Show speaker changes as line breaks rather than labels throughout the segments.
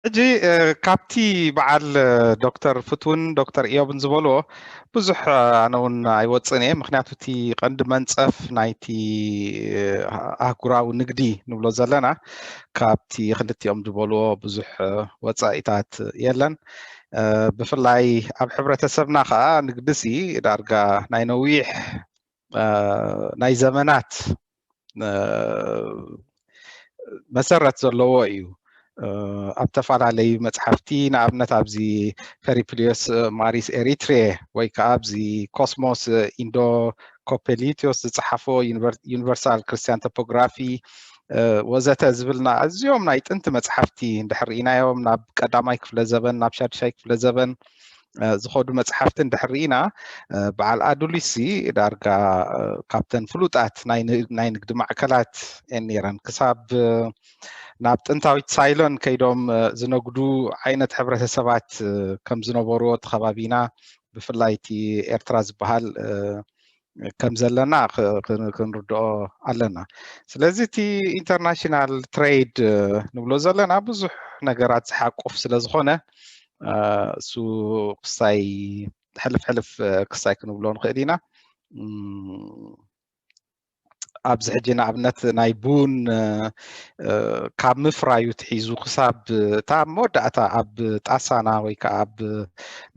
اجي كابتي بعل دكتور فتون دكتور ايوب نزبلو بزح انا ون ايوصني مخنياتو تي قند منصف نايتي اهكراو نقدي نبلو زلنا كابتي خلتيهم زبلو بزح وصايتات يلن بفلاي اب حبرتسبنا خا نقدسي دارغا ناي نويح ناي زمانات مسرت ዘለዎ እዩ ኣብ ተፈላለዩ መፅሓፍቲ ንኣብነት ኣብዚ ፐሪፕልዮስ ማሪስ ኤሪትሬ ወይ ከዓ ኣብዚ ኮስሞስ ኢንዶ ኮፔሊትዮስ ዝፀሓፎ ዩኒቨርሳል ክርስቲያን ቶፖግራፊ ወዘተ ዝብልና ኣዝዮም ናይ ጥንቲ መፅሓፍቲ እንድሕር ርኢናዮም ናብ ቀዳማይ ክፍለ ዘበን ናብ ሻድሻይ ክፍለ ዘበን ዝኸዱ መፅሓፍቲ እንድሕር ርኢና በዓል ኣዱሊሲ ዳርጋ ካብተን ፍሉጣት ናይ ንግዲ ማዕከላት እየን ነይረን ክሳብ ናብ ጥንታዊት ሳይሎን ከይዶም ዝነግዱ ዓይነት ሕብረተሰባት ከም ዝነበርዎ ተኸባቢና ብፍላይ እቲ ኤርትራ ዝበሃል ከም ዘለና ክንርድኦ ኣለና ስለዚ እቲ ኢንተርናሽናል ትሬድ ንብሎ ዘለና ብዙሕ ነገራት ዝሓቁፍ ስለ ዝኾነ እሱ ክሳይ ሕልፍ ክሳይ ክንብሎ ንኽእል ኢና ኣብዚ ሕጂ ንኣብነት ናይ ቡን ካብ ምፍራዩ ትሒዙ ክሳብ እታ መወዳእታ ኣብ ጣሳና ወይ ከዓ ኣብ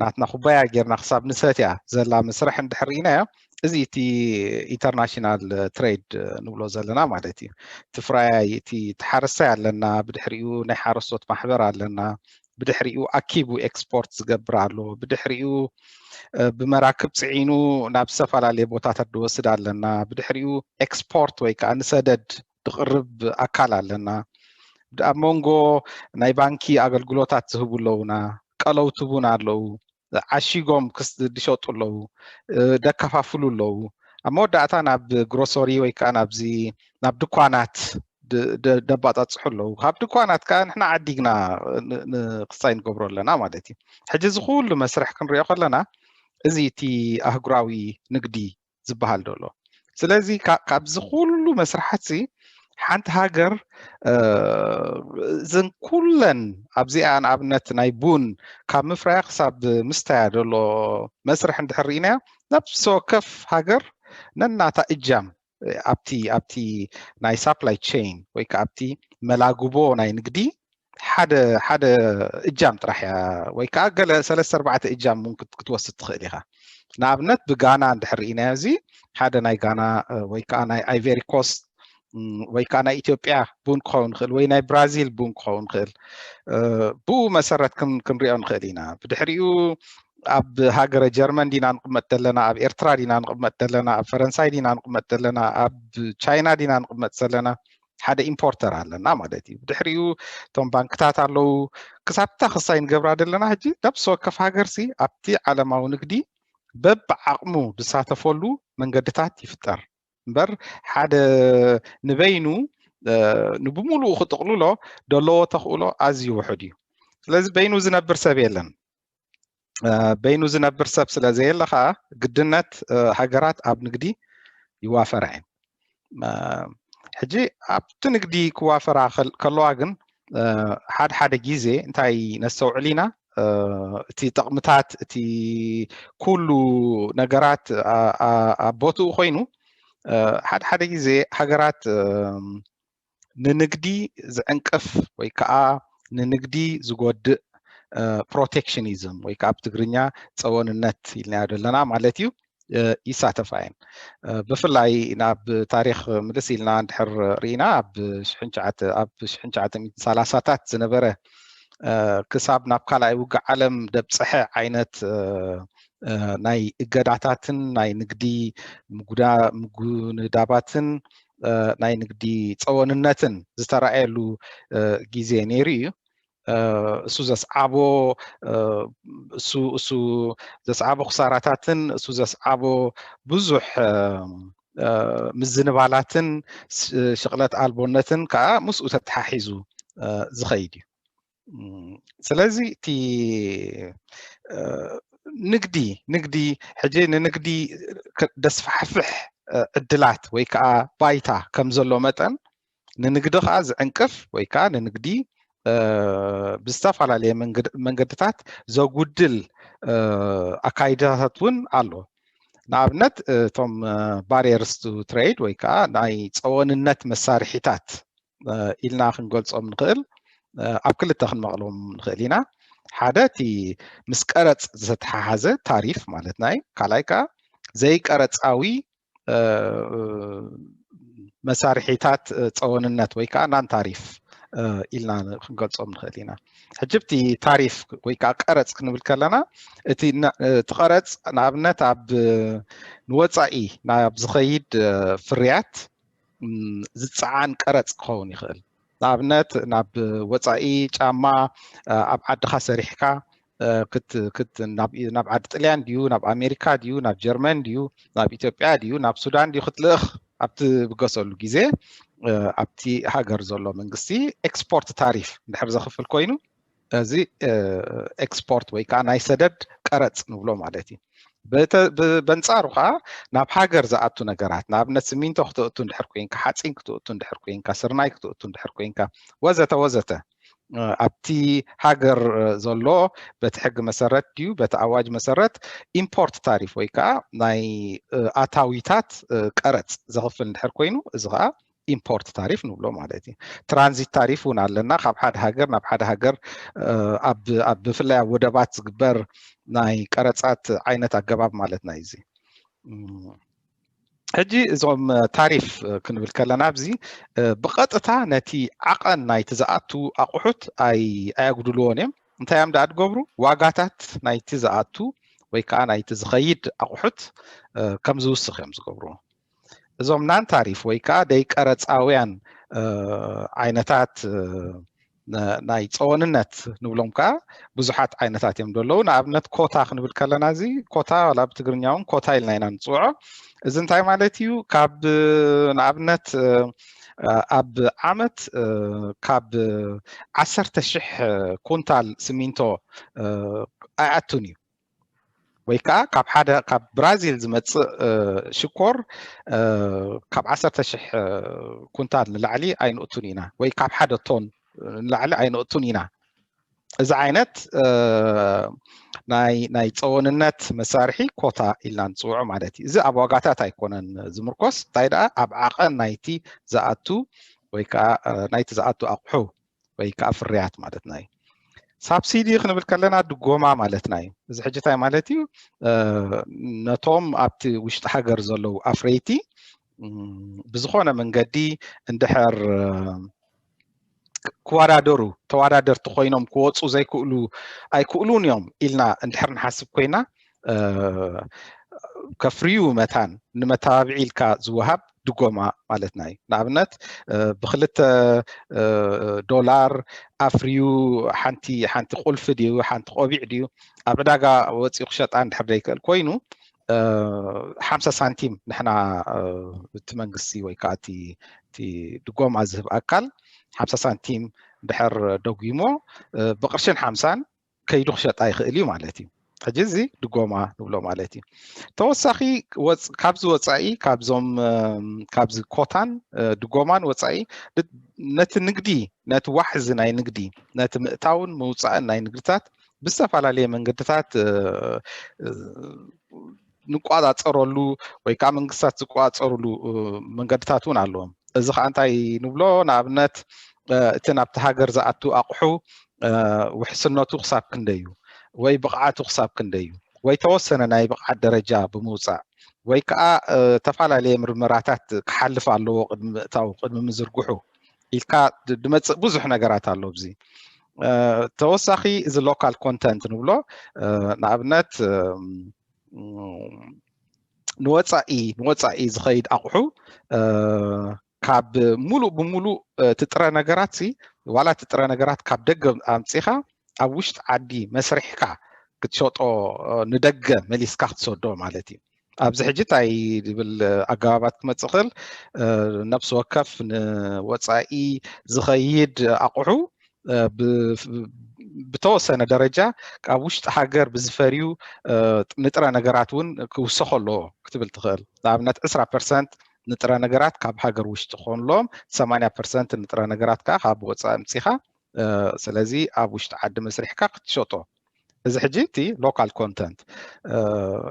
ናትና ኩባያ ጌርና ክሳብ ንሰትያ ዘላ መስርሕ እንድሕር ርኢናዮ እዚ እቲ ኢንተርናሽናል ትሬድ ንብሎ ዘለና ማለት እዩ እቲ ፍራያይ እቲ ተሓረሳይ ኣለና ብድሕሪኡ ናይ ሓረስቶት ማሕበር ኣለና ብድሕሪኡ ኣኪቡ ኤክስፖርት ዝገብር ኣሎ ብድሕሪኡ ብመራክብ ፅዒኑ ናብ ዝተፈላለየ ቦታታት ድወስድ ኣለና ብድሕሪኡ ኤክስፖርት ወይ ከዓ ንሰደድ ድቕርብ ኣካል ኣለና ኣብ መንጎ ናይ ባንኪ ኣገልግሎታት ዝህቡ ኣለውና ቀለውቲ ቡን ኣለዉ ዓሺጎም ድሸጡ ኣለዉ ደከፋፍሉ ኣለዉ ኣብ መወዳእታ ናብ ግሮሰሪ ወይ ከዓ ናብ ድኳናት ደባጣፅሑ ኣለዉ ካብ ድኳናት ከዓ ንሕና ዓዲግና ንክሳይ ንገብሮ ኣለና ማለት እዩ ሕጂ እዚ ኩሉ መስርሕ ክንሪኦ ከለና እዚ እቲ ኣህጉራዊ ንግዲ ዝበሃል ደሎ ስለዚ ካብዚ ኩሉ መስራሓት ሓንቲ ሃገር እዘን ኩለን ኣብዚኣ ንኣብነት ናይ ቡን ካብ ምፍራያ ክሳብ ምስተያ ደሎ መስርሕ እንድሕር ርኢናዮ ነፍሲ ወከፍ ሃገር ነናታ እጃም ኣብቲ ናይ ሳፕላይ ቼን ወይ ከዓ ኣብቲ መላግቦ ናይ ንግዲ ሓደ እጃም ጥራሕ እያ ወይ ከዓ ገለ 3-4 እጃም ክትወስድ ትኽእል ኢኻ ንኣብነት ብጋና እንድሕር ርኢናዮ እዚ ሓደ ናይ ጋና ወይ ከዓ ናይ ኣይቨሪ ኮስት ወይ ከዓ ናይ ኢትዮጵያ ቡን ክኸውን ንኽእል ወይ ናይ ብራዚል ቡን ክኸውን ንኽእል ብኡ መሰረት ክንሪኦ ንኽእል ኢና ብድሕሪኡ ኣብ ሃገረ ጀርመን ዲና ንቕመጥ ዘለና ኣብ ኤርትራ ዲና ንቕመጥ ዘለና ኣብ ፈረንሳይ ዲና ንቕመጥ ዘለና ኣብ ቻይና ዲና ንቕመጥ ዘለና ሓደ ኢምፖርተር ኣለና ማለት እዩ ብድሕሪኡ እቶም ባንክታት ኣለዉ ክሳብታ ክሳይ ንገብራ ዘለና ሕጂ ነብሲ ወከፍ ሃገርሲ ኣብቲ ዓለማዊ ንግዲ በብዓቕሙ ዝሳተፈሉ መንገድታት ይፍጠር እምበር ሓደ ንበይኑ ንብሙሉኡ ክጥቕልሎ ደለዎ ተኽእሎ ኣዝዩ ውሑድ እዩ ስለዚ በይኑ ዝነብር ሰብ የለን በይኑ ዝነብር ሰብ ስለ ዘየለ ከዓ ግድነት ሃገራት ኣብ ንግዲ ይዋፈራ እየን ሕጂ ኣብቲ ንግዲ ክዋፈራ ከለዋ ግን ሓደ ግዜ እንታይ ነስተውዕል ኢና እቲ ጥቕምታት እቲ ኩሉ ነገራት ኣብ ቦትኡ ኮይኑ ሓደ ግዜ ሃገራት ንንግዲ ዝዕንቅፍ ወይ ከዓ ንንግዲ ዝጎድእ ፕሮቴክሽኒዝም ወይ ከዓ ብትግርኛ ፀወንነት ኢልናዮ ዘለና ማለት እዩ ይሳተፋ እየን ብፍላይ ናብ ታሪክ ምልስ ኢልና እንድሕር ርኢና ኣብ 1930ታት ዝነበረ ክሳብ ናብ ካልኣይ ውግእ ዓለም ደብፅሐ ዓይነት ናይ እገዳታትን ናይ ንግዲ ምጉንዳባትን ናይ ንግዲ ፀወንነትን ዝተረኣየሉ ግዜ ነይሩ እዩ እሱ ዘስዓቦ እሱ ዘስዓቦ ክሳራታትን እሱ ዘስዓቦ ብዙሕ ምዝንባላትን ሽቕለት ኣልቦነትን ከዓ ምስኡ ተተሓሒዙ ዝኸይድ እዩ ስለዚ እቲ ንግዲ ሕጂ ንንግዲ ደስፋሕፍሕ ዕድላት ወይ ከዓ ባይታ ከም ዘሎ መጠን ንንግዲ ከዓ ዝዕንቅፍ ወይ ከዓ ንንግዲ ብዝተፈላለየ መንገድታት ዘጉድል ኣካይዳታት እውን ኣሎ ንኣብነት እቶም ባሪየርስ ቱ ትሬድ ወይ ከዓ ናይ ፀወንነት መሳርሒታት ኢልና ክንገልፆም ንኽእል ኣብ ክልተ ክንመቕሎም ንኽእል ኢና ሓደ እቲ ምስ ቀረፅ ዝተተሓሓዘ ታሪፍ ማለት ናይ ካልኣይ ከዓ ዘይቀረፃዊ መሳርሒታት ፀወንነት ወይ ከዓ ናን ታሪፍ ኢልና ክንገልፆም ንኽእል ኢና ሕጂ እቲ ታሪፍ ወይ ከዓ ቀረፅ ክንብል ከለና እቲ ቀረፅ ንኣብነት ኣብ ንወፃኢ ናብ ዝኸይድ ፍርያት ዝፀዓን ቀረፅ ክኸውን ይኽእል ንኣብነት ናብ ወፃኢ ጫማ ኣብ ዓድኻ ሰሪሕካ ናብ ዓዲ ጣልያን ድዩ ናብ ኣሜሪካ ድዩ ናብ ጀርመን ድዩ ናብ ኢትዮጵያ ድዩ ናብ ሱዳን ድዩ ክትልእኽ ኣብቲ ብገሰሉ ግዜ ኣብቲ ሃገር ዘሎ መንግስቲ ኤክስፖርት ታሪፍ እንድሕር ዘኽፍል ኮይኑ እዚ ኤክስፖርት ወይ ከዓ ናይ ሰደድ ቀረፅ ንብሎ ማለት እዩ በንፃሩ ከዓ ናብ ሃገር ዝኣቱ ነገራት ንኣብነት ሲሚንቶ ክትእቱ እንድሕር ኮንካ ሓፂን ክትእቱ እንድሕር ኮንካ ስርናይ ክትእቱ እንድሕር ኮንካ ወዘተ ወዘተ ኣብቲ ሃገር ዘሎ በቲ ሕጊ መሰረት ድዩ በቲ ኣዋጅ መሰረት ኢምፖርት ታሪፍ ወይ ከዓ ናይ ኣታዊታት ቀረፅ ዘኽፍል እንድሕር ኮይኑ እዚ ከዓ ኢምፖርት ታሪፍ ንብሎ ማለት እዩ ትራንዚት ታሪፍ እውን ኣለና ካብ ሓደ ሃገር ናብ ሓደ ሃገር ኣብ ብፍላይ ኣብ ወደባት ዝግበር ናይ ቀረፃት ዓይነት ኣገባብ ማለት ናይ እዚ ሕጂ እዞም ታሪፍ ክንብል ከለና ኣብዚ ብቐጥታ ነቲ ዓቐን ናይቲ ዝኣቱ ኣቑሑት ኣየጉድልዎን እዮም እንታይ እዮም ዳኣ ትገብሩ ዋጋታት ናይቲ ዝኣቱ ወይ ከዓ ናይቲ ዝኸይድ ኣቑሑት ከም ዝውስኽ እዮም ዝገብርዎ እዞም ናን ታሪፍ ወይ ከዓ ደይቀረፃውያን ዓይነታት ናይ ፀወንነት ንብሎም ከዓ ብዙሓት ዓይነታት እዮም ዘለዉ ንኣብነት ኮታ ክንብል ከለና እዚ ኮታ ዋላ ብትግርኛ እውን ኮታ ኢልና ኢና ንፅውዖ እዚ እንታይ ማለት እዩ ካብ ንኣብነት ኣብ ዓመት ካብ 10,000 ኩንታል ሲሚንቶ ኣይኣቱን እዩ ወይ ከዓ ካብ ብራዚል ዝመፅእ ሽኮር ካብ 10,000 ኩንታል ንላዕሊ ኣይንእቱን ኢና ወይ ካብ ሓደ ቶን ንላዕሊ ኣይንእቱን ኢና እዚ ዓይነት ናይ ፀወንነት መሳርሒ ኮታ ኢልና ንፅውዖ ማለት እዩ እዚ ኣብ ዋጋታት ኣይኮነን ዝምርኮስ እንታይ ደኣ ኣብ ዓቐን ናይቲ ዝኣቱ ወይ ከዓ ናይቲ ዝኣቱ ኣቑሑ ወይ ከዓ ፍርያት ማለት ናይ ሳብሲዲ ክንብል ከለና ድጎማ ማለት ናይ እዚ ሕጂ እንታይ ማለት እዩ ነቶም ኣብቲ ውሽጢ ሃገር ዘለዉ ኣፍረይቲ ብዝኾነ መንገዲ እንድሕር ክወዳደሩ ተወዳደርቲ ኮይኖም ክወፁ ዘይክእሉ ኣይክእሉን እዮም ኢልና እንድሕር ንሓስብ ኮይና ከፍርዩ መታን ንመተባብዒ ኢልካ ዝወሃብ ድጎማ ማለት ናይ ንኣብነት ብክልተ ዶላር ኣፍርዩ ሓንቲ ቁልፊ ድዩ ሓንቲ ቆቢዕ ድዩ ኣብ ዕዳጋ ወፂኡ ክሸጣ እንድሕር ዘይክእል ኮይኑ 50 ሳንቲም ንሕና እቲ መንግስቲ ወይ ከዓ እቲ ድጎማ ዝህብ ኣካል 50 ሳንቲም ድሕር ደጉሞ ብቅርሽን 50 ከይዱ ክሸጣ ይኽእል እዩ ማለት እዩ ሕጂ እዚ ድጎማ ንብሎ ማለት እዩ ተወሳኺ ካብዚ ወፃኢ ካብዚ ኮታን ድጎማን ወፃኢ ነቲ ንግዲ ነቲ ዋሕዚ ናይ ንግዲ ነቲ ምእታውን ምውፃእን ናይ ንግድታት ብዝተፈላለየ መንገድታት ንቋፃፀረሉ ወይ ከዓ መንግስታት ዝቋፀርሉ መንገድታት እውን ኣለዎም እዚ ከዓ እንታይ ንብሎ ንኣብነት እቲ ናብቲ ሃገር ዝኣቱ ኣቑሑ ውሕስነቱ ክሳብ ክንደይ እዩ ወይ ብቕዓቱ ክሳብ ክንደይ እዩ ወይ ተወሰነ ናይ ብቕዓት ደረጃ ብምውፃእ ወይ ከዓ ተፈላለየ ምርመራታት ክሓልፍ ኣለዎ ቅድሚ ምእታው ቅድሚ ምዝርግሑ ኢልካ ድመፅእ ብዙሕ ነገራት ኣሎ ብዚ ተወሳኺ እዚ ሎካል ኮንተንት ንብሎ ንኣብነት ንወፃኢ ዝኸይድ ኣቑሑ ካብ ሙሉእ ብሙሉእ ትጥረ ነገራት ዋላ ትጥረ ነገራት ካብ ደገ ኣምፂኻ ኣብ ውሽጢ ዓዲ መስሪሕካ ክትሸጦ ንደገ መሊስካ ክትሰዶ ማለት እዩ ኣብዚ ሕጂ እንታይ ድብል ኣገባባት ክመፅእ ክእል ነፍሲ ወከፍ ንወፃኢ ዝኸይድ ኣቑሑ ብተወሰነ ደረጃ ካብ ውሽጢ ሃገር ብዝፈርዩ ንጥረ ነገራት እውን ክውሰኽ ኣለዎ ክትብል ትኽእል ንኣብነት 20% ንጥረ ነገራት ካብ ሃገር ውሽጢ ክኾንሎም 80% ንጥረ ነገራት ከዓ ካብ ወፃኢ ኣምፂኻ ስለዚ ኣብ ውሽጢ ዓዲ መስሪሕካ ክትሸጦ እዚ ሕጂ እቲ ሎካል ኮንተንት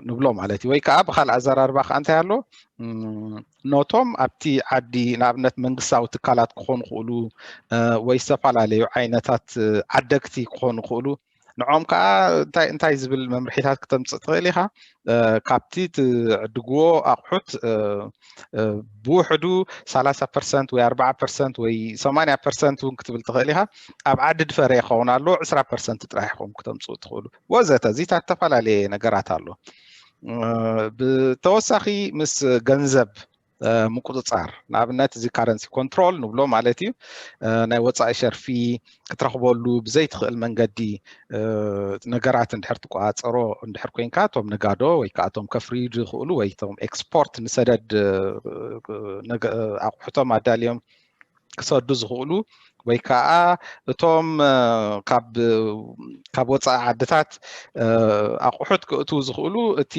ንብሎ ማለት እዩ ወይ ከዓ ብካልእ ኣዘራርባ ከዓ እንታይ ኣሎ ኖቶም ኣብቲ ዓዲ ንኣብነት መንግስታዊ ትካላት ክኾኑ ይኽእሉ ወይ ዝተፈላለዩ ዓይነታት ዓደግቲ ክኾኑ ይኽእሉ ንዖም ከዓ እንታይ ዝብል መምርሒታት ክተምፅእ ትኽእል ኢኻ ካብቲ ትዕድግዎ ኣቑሑት ብውሕዱ 30% ወይ 40% ወይ 80% እውን ክትብል ትኽእል ኢኻ ኣብ ዓዲ ድፈረ ይኸውን ኣሎ 20% ጥራሕ ኢኹም ክተምፅኡ ትኽእሉ ወዘተ እዚታት ዝተፈላለየ ነገራት ኣሎ ብተወሳኺ ምስ ገንዘብ ምቁፅፃር ንኣብነት እዚ ካረንሲ ኮንትሮል ንብሎ ማለት እዩ ናይ ወፃኢ ሸርፊ ክትረኽበሉ ብዘይትኽእል መንገዲ ነገራት እንድሕር ትቆፃፀሮ እንድሕር ኮንካ እቶም ነጋዶ ወይ ከዓ እቶም ከፍርዩ ዝኽእሉ ወይ እቶም ኤክስፖርት ንሰደድ ኣቑሑቶም ኣዳልዮም ክሰዱ ዝኽእሉ ወይ ከዓ እቶም ካብ ወፃኢ ዓድታት ኣቑሑት ክእትዉ ዝኽእሉ እቲ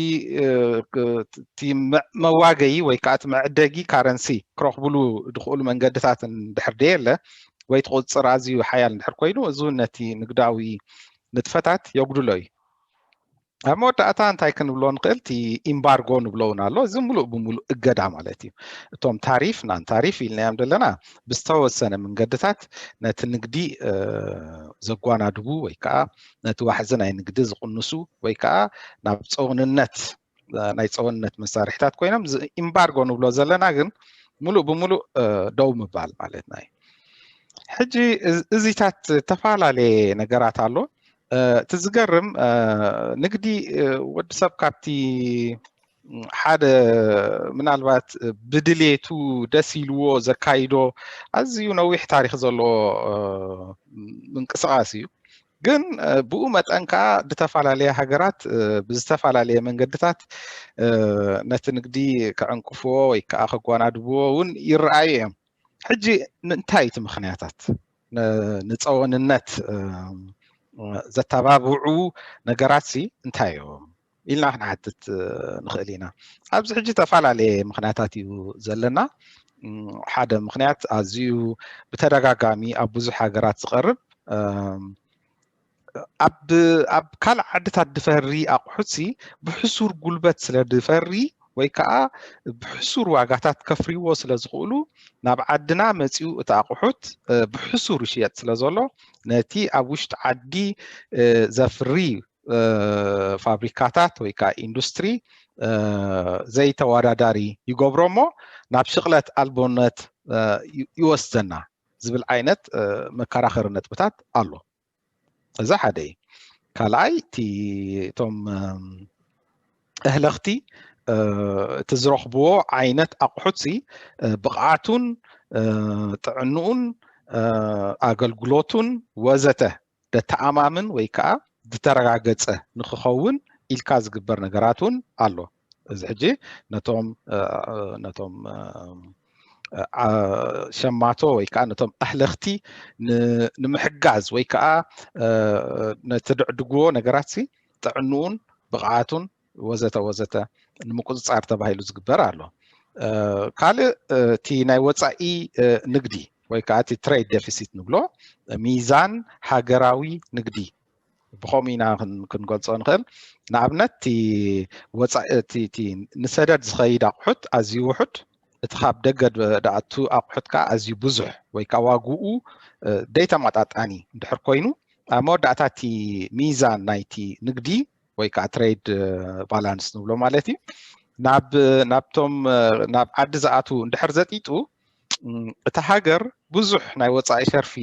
መዋገይ ወይ ከዓ እቲ መዕደጊ ካረንሲ ክረኽብሉ ዝኽእሉ መንገድታት እንድሕር ደየለ ወይ ትቁፅር ኣዝዩ ሓያል እንድሕር ኮይኑ እዚ ነቲ ንግዳዊ ንጥፈታት የጉድሎ እዩ ኣብ መወዳእታ እንታይ ክንብሎ ንኽእል እቲ ኢምባርጎ ንብሎ እውን ኣሎ እዚ ሙሉእ ብሙሉእ እገዳ ማለት እዩ እቶም ታሪፍ ናን ታሪፍ ኢልናዮም ዘለና ብዝተወሰነ መንገድታት ነቲ ንግዲ ዘጓናድቡ ወይ ከዓ ነቲ ዋሕዚ ናይ ንግዲ ዝቕንሱ ወይ ከዓ ናብ ፀውንነት ናይ ፀውንነት መሳርሕታት ኮይኖም ኢምባርጎ ንብሎ ዘለና ግን ሙሉእ ብሙሉእ ደው ምባል ማለትና እዩ ሕጂ እዚታት ተፈላለየ ነገራት ኣሎ ትዝገርም ንግዲ ወዲ ሰብ ካብቲ ሓደ ምናልባት ብድሌቱ ደስ ኢልዎ ዘካይዶ ኣዝዩ ነዊሕ ታሪክ ዘለዎ ምንቅስቃስ እዩ ግን ብኡ መጠን ከዓ ብተፈላለየ ሃገራት ብዝተፈላለየ መንገድታት ነቲ ንግዲ ከዕንቅፍዎ ወይ ከዓ ከጓናድብዎ እውን ይረኣዩ እዮም ሕጂ እንታይ እቲ ምክንያታት ንፀወንነት ዘተባብዑ ነገራት እንታይ እዮም ኢልና ክንሓትት ንኽእል ኢና ኣብዚ ሕጂ ተፈላለየ ምክንያታት እዩ ዘለና ሓደ ምክንያት ኣዝዩ ብተደጋጋሚ ኣብ ብዙሕ ሃገራት ዝቐርብ ኣብ ካልእ ዓድታት ድፈሪ ኣቑሑት ብሕሱር ጉልበት ስለ ድፈሪ ወይ ከዓ ብሕሱር ዋጋታት ከፍርይዎ ስለ ዝኽእሉ ናብ ዓድና መፂኡ እቲ ኣቑሑት ብሕሱር ይሽየጥ ስለ ዘሎ ነቲ ኣብ ውሽጢ ዓዲ ዘፍሪ ፋብሪካታት ወይ ከዓ ኢንዱስትሪ ዘይተወዳዳሪ ይገብሮ እሞ ናብ ሽቕለት ኣልቦነት ይወስደና ዝብል ዓይነት መከራኸሪ ነጥብታት ኣሎ እዛ ሓደ እዩ ካልኣይ እቶም እህለኽቲ እቲ ዝረኽብዎ ዓይነት ኣቑሑት ብቕዓቱን ጥዕንኡን ኣገልግሎቱን ወዘተ ደተኣማምን ወይ ከዓ ዝተረጋገፀ ንክኸውን ኢልካ ዝግበር ነገራት እውን ኣሎ እዚ ሕጂ ነቶም ሸማቶ ወይ ከዓ ነቶም ኣሕለኽቲ ንምሕጋዝ ወይ ከዓ ነትድዕድግዎ ነገራት ጥዕንኡን ብቕዓቱን ወዘተ ወዘተ ንምቁፅፃር ተባሂሉ ዝግበር ኣሎ ካልእ እቲ ናይ ወፃኢ ንግዲ ወይ ከዓ እቲ ትሬድ ዴፊሲት ንብሎ ሚዛን ሃገራዊ ንግዲ ብኸምኡ ኢና ክንገልፆ ንኽእል ንኣብነት እቲ ንሰደድ ዝኸይድ ኣቑሑት ኣዝዩ ውሑድ እቲ ካብ ደገ ዳኣቱ ኣቑሑት ከዓ ኣዝዩ ብዙሕ ወይ ከዓ ዋግኡ ደይተመጣጣኒ እንድሕር ኮይኑ ኣብ መወዳእታ እቲ ሚዛን ናይቲ ንግዲ ወይ ከዓ ትሬድ ባላንስ ንብሎ ማለት እዩ ናብ ዓዲ ዝኣቱ እንድሕር ዘጢጡ እቲ ሃገር ብዙሕ ናይ ወፃኢ ሸርፊ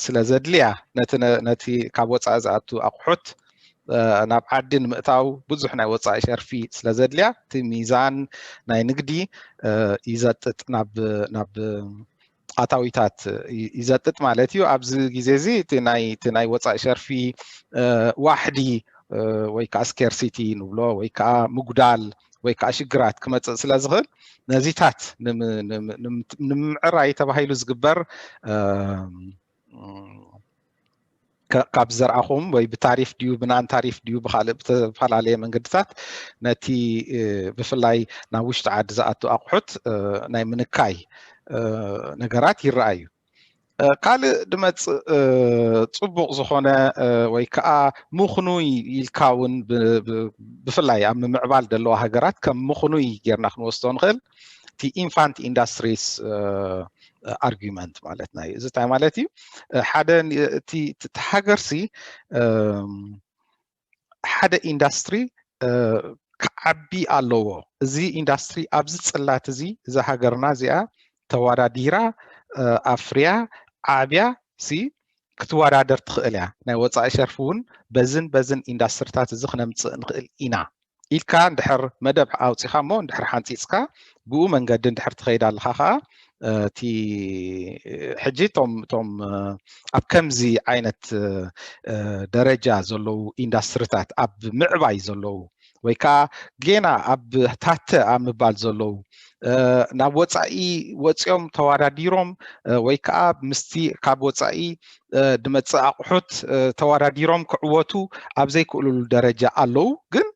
ስለ ዘድልያ ነቲ ካብ ወፃኢ ዝኣቱ ኣቑሑት ናብ ዓዲ ንምእታው ብዙሕ ናይ ወፃኢ ሸርፊ ስለ ዘድልያ እቲ ሚዛን ናይ ንግዲ ይዘጥጥ ናብ ኣታዊታት ይዘጥጥ ማለት እዩ ኣብዚ ግዜ እዚ እቲ ናይ ወፃኢ ሸርፊ ዋሕዲ ወይ ከዓ ስኬርሲቲ ንብሎ ወይ ከዓ ምጉዳል ወይ ከዓ ሽግራት ክመፅእ ስለ ዝኽእል ነዚታት ንምዕራይ ተባሂሉ ዝግበር ካብ ዘርኣኹም ወይ ብታሪፍ ድዩ ብናን ታሪፍ ድዩ ብካልእ ብዝተፈላለየ መንገድታት ነቲ ብፍላይ ናብ ውሽጢ ዓዲ ዝኣቱ ኣቑሑት ናይ ምንካይ ነገራት ይረኣዩ ካልእ ድመጽእ ጽቡቕ ዝኾነ ወይ ከዓ ምኽኑይ ኢልካ እውን ብፍላይ ኣብ ምዕባል ዘለዋ ሃገራት ከም ምኽኑይ ጌርና ክንወስዶ ንኽእል እቲ ኢንፋንት ኢንዳስትሪስ ኣርጊመንት ማለትና እዩ። እዚ እንታይ ማለት እዩ? ሓደ እቲ ሃገርሲ ሓደ ኢንዳስትሪ ክዓቢ ኣለዎ። እዚ ኢንዳስትሪ ኣብዚ ጽላት እዚ እዛ ሃገርና እዚኣ ተወዳዲራ ኣፍርያ ዓብያ ክትወዳደር ትኽእል እያ። ናይ ወፃኢ ሸርፊ እውን በዝን ኢንዳስትሪታት እዚ ክነምፅእ ንኽእል ኢና ኢልካ እንድሕር መደብ ኣውፂኻ እሞ እንድሕር ሓንፂፅካ ብኡ መንገዲ እንድሕር ትኸይድ ኣለኻ ከዓ እቲ ሕጂ ቶም ኣብ ከምዚ ዓይነት ደረጃ ዘለዉ ኢንዳስትሪታት ኣብ ምዕባይ ዘለዉ ወይ ከዓ ጌና ኣብ ታተ ኣብ ምባል ዘለዉ ናብ ወፃኢ ወፂኦም ተወዳዲሮም ወይ ከዓ ምስቲ ካብ ወፃኢ ድመፅእ ኣቑሑት ተወዳዲሮም ክዕወቱ ኣብ ዘይክእልሉ ደረጃ ኣለዉ። ግን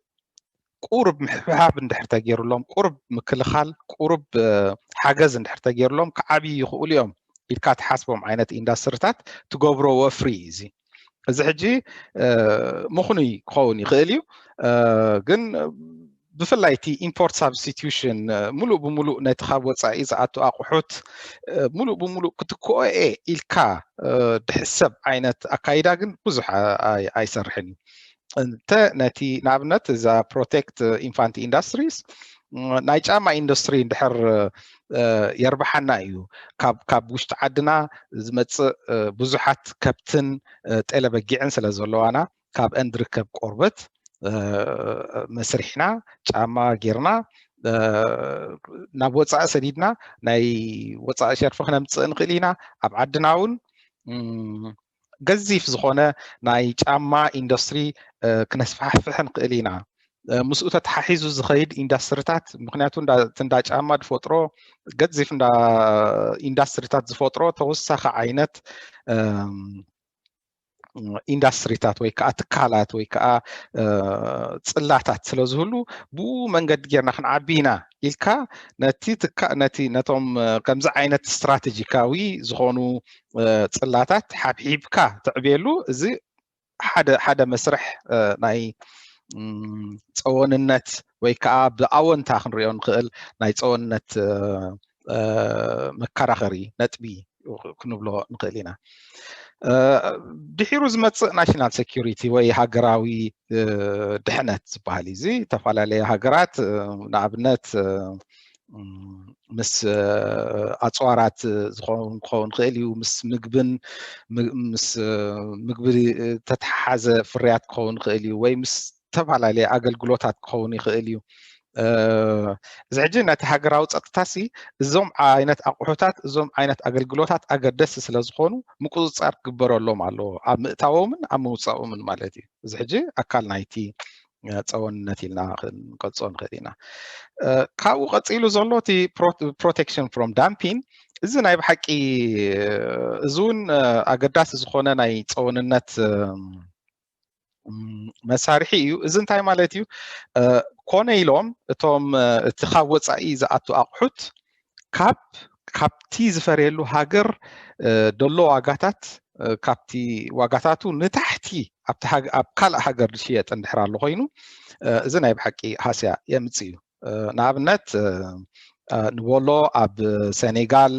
ቁርብ ምሕብሓብ እንድሕር ተገይሩሎም ቁርብ ምክልኻል ቁርብ ሓገዝ እንድሕር ተገይሩሎም ክዓብዩ ይኽእሉ እዮም ኢልካ ትሓስቦም ዓይነት ኢንዳስትሪታት ትገብሮ ወፍሪ እዚ እዚ ሕጂ ምኽኑይ ክኸውን ይኽእል እዩ። ግን ብፍላይ እቲ ኢምፖርት ሳብስቲቱሽን ሙሉእ ብሙሉእ ነቲ ካብ ወፃኢ ዝኣቱ ኣቑሑት ሙሉእ ብሙሉእ ክትከኦ ኢልካ ድሕሰብ ዓይነት ኣካይዳ ግን ብዙሕ ኣይሰርሕን እዩ። እንተ ነቲ ንኣብነት እዛ ፕሮቴክት ኢንፋንት ኢንዳስትሪስ ናይ ጫማ ኢንዱስትሪ እንድሕር የርባሓና እዩ ካብ ውሽጢ ዓድና ዝመፅእ ብዙሓት ከብትን ጤለበጊዕን ስለ ዘለዋና ካብ እንድርከብ ቆርበት መስሪሕና ጫማ ጌርና ናብ ወፃኢ ሰዲድና ናይ ወፃኢ ሸርፊ ክነምፅእ ንኽእል ኢና። ኣብ ዓድና እውን ገዚፍ ዝኾነ ናይ ጫማ ኢንዱስትሪ ክነስፋሕፍሕ ንኽእል ኢና ምስኡ ተተሓሒዙ ዝኸይድ ኢንዳስትሪታት ምክንያቱ እንዳ ጫማ ዝፈጥሮ ገዚፍ እንዳ ኢንዳስትሪታት ዝፈጥሮ ተወሳኺ ዓይነት ኢንዳስትሪታት ወይ ከዓ ትካላት ወይ ከዓ ጽላታት ስለ ዝህሉ ብኡ መንገዲ ጌርና ክንዓቢ ኢና ኢልካ ነቶም ከምዚ ዓይነት ስትራቴጂካዊ ዝኾኑ ጽላታት ሓብሒብካ ትዕብየሉ እዚ ሓደ መስርሕ ናይ ፀወንነት ወይ ከዓ ብኣወንታ ክንሪኦ ንኽእል ናይ ፀወንነት መከራኸሪ ነጥቢ ክንብሎ ንኽእል ኢና። ድሒሩ ዝመፅእ ናሽናል ሴኪሪቲ ወይ ሃገራዊ ድሕነት ዝበሃል እዚ ተፈላለየ ሃገራት ንኣብነት ምስ ኣፅዋራት ክኸውን ክእል እዩ ምስ ምግቢ ተተሓሓዘ ፍርያት ክኸውን ክእል እዩ ወይ ምስ ዝተፈላለየ ኣገልግሎታት ክኸውን ይኽእል እዩ። እዚ ሕጂ ነቲ ሃገራዊ ፀጥታሲ እዞም ዓይነት ኣቑሑታት እዞም ዓይነት ኣገልግሎታት ኣገደስቲ ስለ ዝኾኑ ምቁፅፃር ክግበረሎም ኣለዎ ኣብ ምእታዎምን ኣብ ምውፃኦምን ማለት እዩ። እዚ ሕጂ ኣካል ናይቲ ፀወንነት ኢልና ክንቀፅኦ ንኽእል ኢና። ካብኡ ቀፂሉ ዘሎ እቲ ፕሮቴክሽን ፍሮም ዳምፒንግ እዚ ናይ ብሓቂ እዚ እውን ኣገዳሲ ዝኾነ ናይ ፀወንነት መሳርሒ እዩ። እዚ እንታይ ማለት እዩ? ኮነ ኢሎም እቶም እቲ ካብ ወፃኢ ዝኣቱ ኣቑሑት ካብቲ ዝፈርየሉ ሃገር ደሎ ዋጋታት ካብቲ ዋጋታቱ ንታሕቲ ኣብ ካልእ ሃገር ዝሽየጥ እንድሕር ኣሎ ኮይኑ እዚ ናይ ብሓቂ ሃስያ የምፅእ እዩ። ንኣብነት ንበሎ ኣብ ሴኔጋል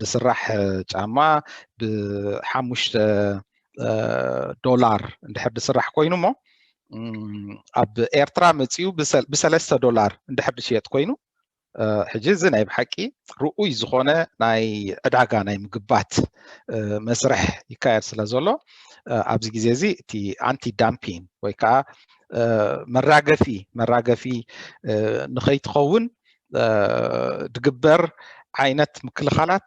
ዝስራሕ ጫማ ብ5 ዶላር እንድሕር ዝስራሕ ኮይኑ ሞ ኣብ ኤርትራ መፅኡ ብ$3 እንድሕር ዝሽየጥ ኮይኑ ሕጂ እዚ ናይ ብሓቂ ርኡይ ዝኾነ ናይ ዕዳጋ ናይ ምግባት መስርሕ ይካየድ ስለ ዘሎ ኣብዚ ግዜ እዚ እቲ ኣንቲ ዳምፒንግ ወይ ከዓ መራገፊ ንኸይትኸውን ድግበር ዓይነት ምክልኻላት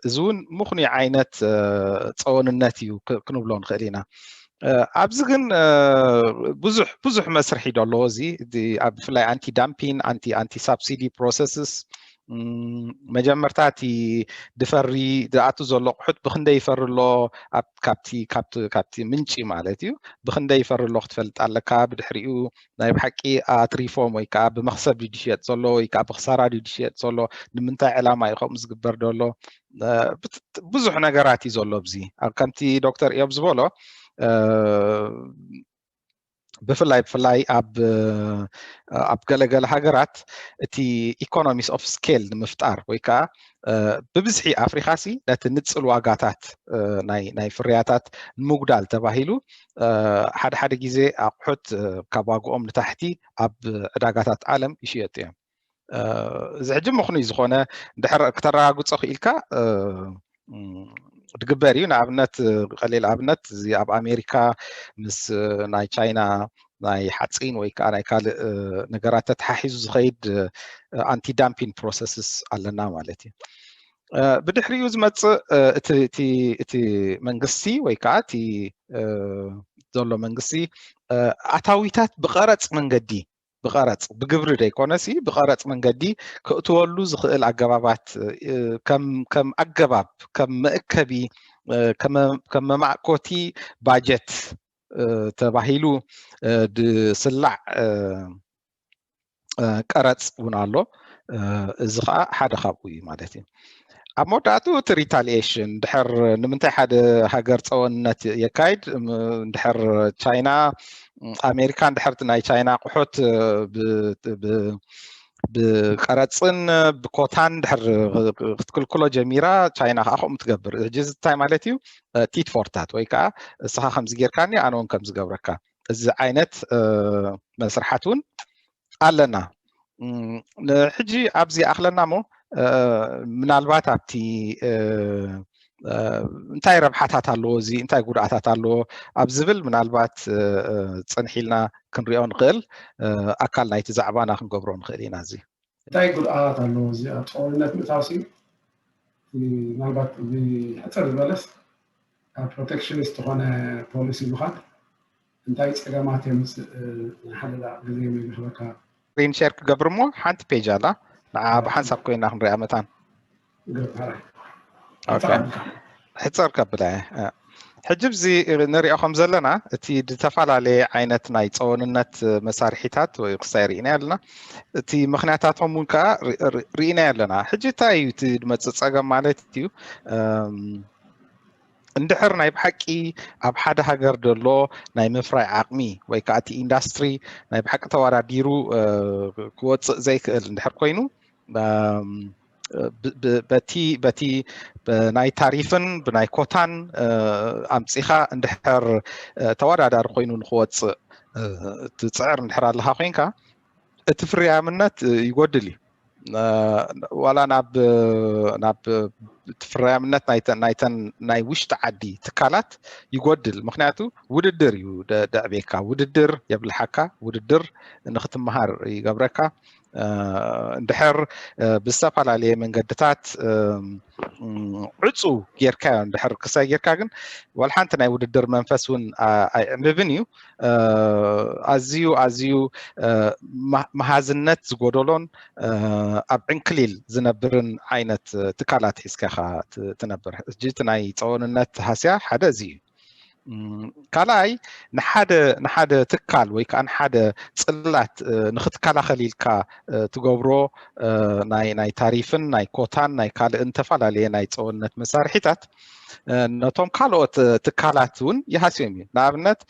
እዚ እውን ምኽኑይ ዓይነት ፀወንነት እዩ ክንብሎ ንኽእል ኢና። ኣብዚ ግን ብዙሕ መስርሒ ደለዎ እዚ ብፍላይ ኣንቲ ዳምፒንግ ኣንቲ ሳብሲዲ ፕሮሰስስ مجمرتاتي دفري دعاتو زلو قحط بخنده يفر له كابتي منشي مالتيو بخنده يفر له تفلت على كاب دحريو ناي بحقي اتريفوم وي كاب بمخسب ديشيت زلو وي كاب خساره ديشيت زلو نمنتا علامه يخوم زغبر دولو بزح ነገራት زلو بزي كمتي دكتور ايوب زبولو بفلاي اب ገለገለ ሃገራት እቲ ኢኮኖሚስ ኦፍ ስኬል ንምፍጣር ወይ ከዓ ብብዝሒ ኣፍሪካሲ ነቲ ንፅል ዋጋታት ናይ ፍርያታት ንምጉዳል ተባሂሉ ሓደ ግዜ ኣቑሑት ካብ ዋግኦም ንታሕቲ ኣብ ዕዳጋታት ዓለም ይሽየጡ እዮም እዚ ሕጂ ምኽንዩ ዝኾነ ድሕር ክተረጋግፆ ክኢልካ ድግበር እዩ ንኣብነት ቀሊል ኣብነት እዚ ኣብ ኣሜሪካ ምስ ናይ ቻይና ናይ ሓፂን ወይ ከዓ ናይ ካልእ ነገራት ተተሓሒዙ ዝኸይድ ኣንቲ ዳምፒንግ ፕሮሰስስ ኣለና ማለት እዩ ብድሕሪኡ ዝመፅእ እቲ መንግስቲ ወይ ከዓ እቲ ዘሎ መንግስቲ ኣታዊታት ብቀረፅ መንገዲ بقرص بجبر دي كونسي بقرص من جدي كأتولو زخيل عجبات كم عجباب كم مأكبي كم معكوتي باجت تباهيلو سلع قرص ونالو زخاء حدا خابوي مالتي أموداتو تريتاليشن دحر نمنتي حدا هاجر صونت يكايد دحر تشاينا أمريكان دحرت ناي تشاينا قحوت بقرصن بكوتان دحر كل جميرة تشاينا أخو متقبر جزء تايم مالتيو تيت فورتات ويكا صحا خمس جيركاني أنا ون كمز قبركا إز عينت مسرحاتون قالنا حجي أبزي أخلنا مو ምናልባት ኣብቲ እንታይ ረብሓታት ኣለዎ እዚ እንታይ ጉድኣታት ኣለዎ ኣብ ዝብል ምናልባት ፀንሒልና ክንሪኦ ንኽእል ኣካል ናይቲ ዛዕባና ክንገብሮ ንኽእል ኢና እዚ
እንታይ ጉድኣታት ኣለዎ እዚ ኣብ ጦርነት ምእታውሲ ምናልባት ብሕፅር ዝበለስ ኣብ ፕሮቴክሽኒስት ዝኾነ ፖሊሲ ምኻድ እንታይ ፀገማት የምፅእ ሓደ ግዜ ይመልኸካ
ስክሪን ሼር ክገብር እሞ ሓንቲ ፔጅ ኣላ بحسب كوينا خنري أمتان. أوكي. حتصير كبلة. حجب زي نري أخم زلنا تي تفعل عليه عينة نايت أو نت مسارحيتات ويقصيرين لنا تي مخناتهم ممكن رينا لنا حجي تاي تي متصاقم مالتيو اندحر ناي بحكي اب حدا هاجر دلو ناي مفراي عقمي ወይ ከዓ እቲ ኢንዳስትሪ ናይ ብሓቂ ተወዳዲሩ ክወፅእ ዘይክእል እንድሕር ኮይኑ በቲ ናይ ታሪፍን ብናይ ኮታን ኣምፂኻ እንድሕር ተወዳዳሪ ኮይኑ ንክወፅእ ትፅዕር እንድሕር ኣለካ ኮይንካ እቲ ፍርያምነት ይጎድል እዩ ولا ناب تفرامنت ناي وشت عدي تكالات يقدل مخناتو وددر يو دابيكا وددر يبلحكا وددر نختم مهار يقبركا اندحر بالسفال عليه من قدتات عصو يركا اندحر قصا يركا كن والحانت ناي وددر منفسون مبنيو ازيو مهازنت زغودولون اب انكليل زنبرن عينت تكالات حسكا تنبر جيت ناي صوننت حسيا حدا زي كالاي نحد تكال ወይ كان حدا ጽላት ንኽትካላ ኸሊልካ ትገብሮ ናይ ታሪፍን ናይ ኮታን ናይ ካልእ እንተፈላለየ ናይ ጸወነት መሳርሒታት ነቶም ካልኦት ትካላት እውን ይሃስዮም እዩ ንኣብነት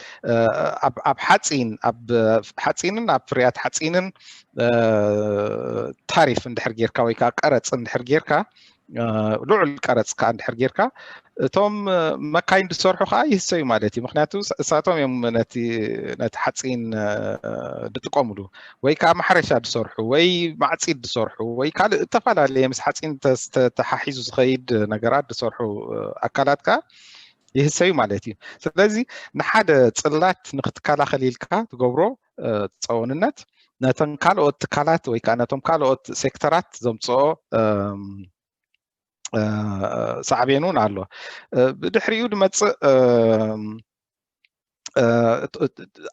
ኣብ ሓፂንን ኣብ ፍርያት ሓፂንን ታሪፍ እንድሕር ጌርካ ወይ ከዓ ቀረፅ እንድሕር ጌርካ ልዑል ቀረፅ ከዓ እንድሕር ጌርካ እቶም መካይን ዝሰርሑ ከዓ ይህሰዩ ማለት እዩ ምክንያቱ እሳቶም እዮም ነቲ ሓፂን ዝጥቀምሉ ወይ ከዓ ማሕረሻ ዝሰርሑ ወይ ማዕፂድ ዝሰርሑ ወይ ካልእ ዝተፈላለዩ ምስ ሓፂን ተሓሒዙ ዝኸይድ ነገራት ዝሰርሑ ኣካላት ከዓ ይህሰዩ ማለት እዩ ስለዚ ንሓደ ጽላት ንኽትከላኸል ኢልካ ትገብሮ ፀወንነት ነቶም ካልኦት ትካላት ወይ ከዓ ነቶም ካልኦት ሴክተራት ዘምፅኦ صعبينون على بدحريو دمتص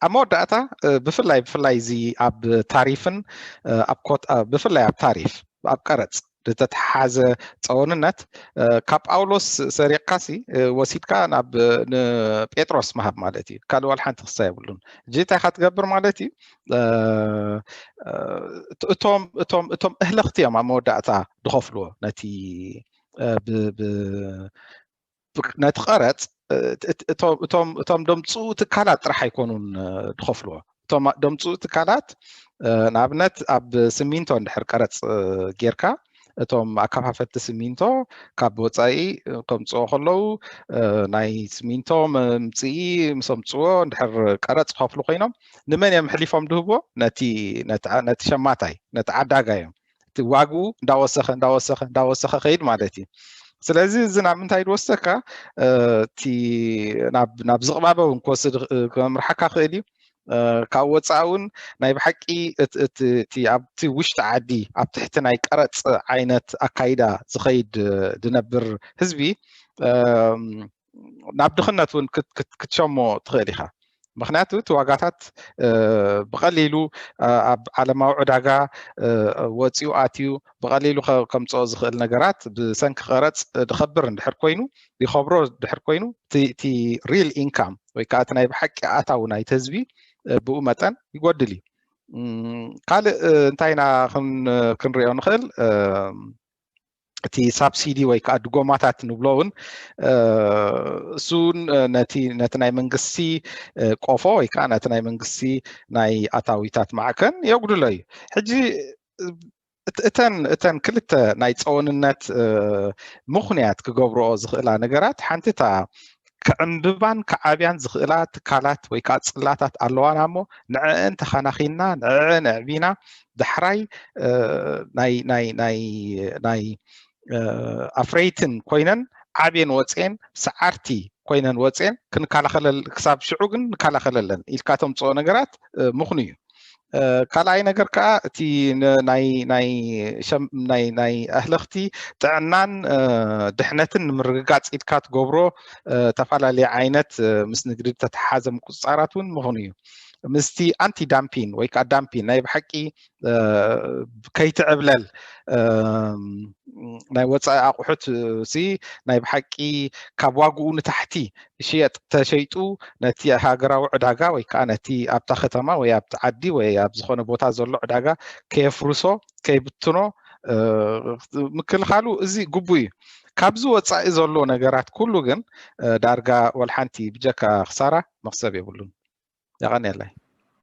امور داتا بفلاي زي اب تاريفن اب كوت بفلاي اب تاريف اب قرص تتحاز صوننات كاب أولوس سريقاسي وسيدكا ناب بيتروس مهب مالتي قالوا الحين تخسايبلون جيت أخذ قبر مالتي توم أهل اختيام عم ودعتا دخفلو نتي نتقرت توم دمصو تكالات راح يكونون دخفلو توم دمصو تكالات نابنت اب سمينتو اندحر قرص ጌርካ እቶም ኣካፋፈልቲ ስሚንቶ ካብ ወፃኢ ከምፅኦ ከለዉ ናይ ስሚንቶ ምምፅኢ ምስ ኣምፅዎ እንድሕር ቀረፅ ከፍሉ ኮይኖም ንመን እዮም ሕሊፎም ድህቦ ነቲ ሸማታይ ነቲ ዓዳጋይ እዮም እቲ ዋግኡ እንዳወሰኸ ከይድ ማለት እዩ ስለዚ እዚ ናብ ምንታይ ድወሰካ እቲ ናብ ዝቕባበ እውን ክወስድ ከምርሓካ ክእል እዩ ካብ ወፃኡን ናይ ብሓቂ እቲ ኣብቲ ውሽጢ ዓዲ ኣብ ትሕቲ ናይ ቀረፅ ዓይነት ኣካይዳ ዝኸይድ ዝነብር ህዝቢ ናብ ድኽነት እውን ክትሸሞ ትኽእል ኢኻ ምክንያቱ እቲ ዋጋታት ብቐሊሉ ኣብ ዓለማዊ ዕዳጋ ወፂኡ ኣትዩ ብቐሊሉ ከምፅኦ ዝኽእል ነገራት ብሰንኪ ቀረፅ ድኸብር እንድሕር ኮይኑ ይኸብሮ ድሕር ኮይኑ እቲ ሪል ኢንካም ወይ ከዓ እቲ ናይ ብሓቂ ኣታዊ ናይቲ ህዝቢ ብኡ መጠን ይጎድል እዩ ካልእ እንታይና ክንሪኦ ንኽእል እቲ ሳብሲዲ ወይ ከዓ ድጎማታት ንብሎውን እሱን ነቲ ናይ መንግስቲ ቆፎ ወይ ከዓ ነቲ ናይ መንግስቲ ናይ ኣታዊታት ማዕከን የጉድሎ እዩ ሕጂ እተን ክልተ ናይ ፀወንነት ምኽንያት ክገብርኦ ዝኽእላ ነገራት ሓንቲታ ከዕንብባን ከዓብያን ዝኽእላ ትካላት ወይ ከዓ ፅላታት ኣለዋና እሞ ንዕአን ተኸናኺና ንዕአን ኣዕቢና ዳሕራይ ናይ ኣፍረይትን ኮይነን ዓብየን ወፅአን ሰዓርቲ ኮይነን ወፅአን ክንከላኸለል ክሳብ ሽዑ ግን ንከላኸለለን ኢልካ ተምፅኦ ነገራት ምኽኑ እዩ ካልኣይ ነገር ከዓ እቲ ናይ ኣህለኽቲ ጥዕናን ድሕነትን ንምርግጋፅ ኢልካ ትገብሮ ተፈላለየ ዓይነት ምስ ንግዲ ተተሓዘ ምቁፅፃራት እውን ምኽኑ እዩ ምስቲ ኣንቲ ዳምፒን ወይ ከዓ ዳምፒን ናይ ብሓቂ ከይትዕብለል ናይ ወፃኢ ኣቑሑት ናይ ብሓቂ ካብ ዋግኡ ንታሕቲ ሽየጥ ተሸይጡ ነቲ ሃገራዊ ዕዳጋ ወይ ከዓ ነቲ ኣብታ ከተማ ወይ ኣብቲ ዓዲ ወይ ኣብ ዝኾነ ቦታ ዘሎ ዕዳጋ ከየፍርሶ ከይብትኖ ምክልኻሉ እዚ ግቡእ እዩ ካብዚ ወፃኢ ዘሎ ነገራት ኩሉ ግን ዳርጋ ወልሓንቲ ብጀካ ክሳራ መክሰብ የብሉን يغني الله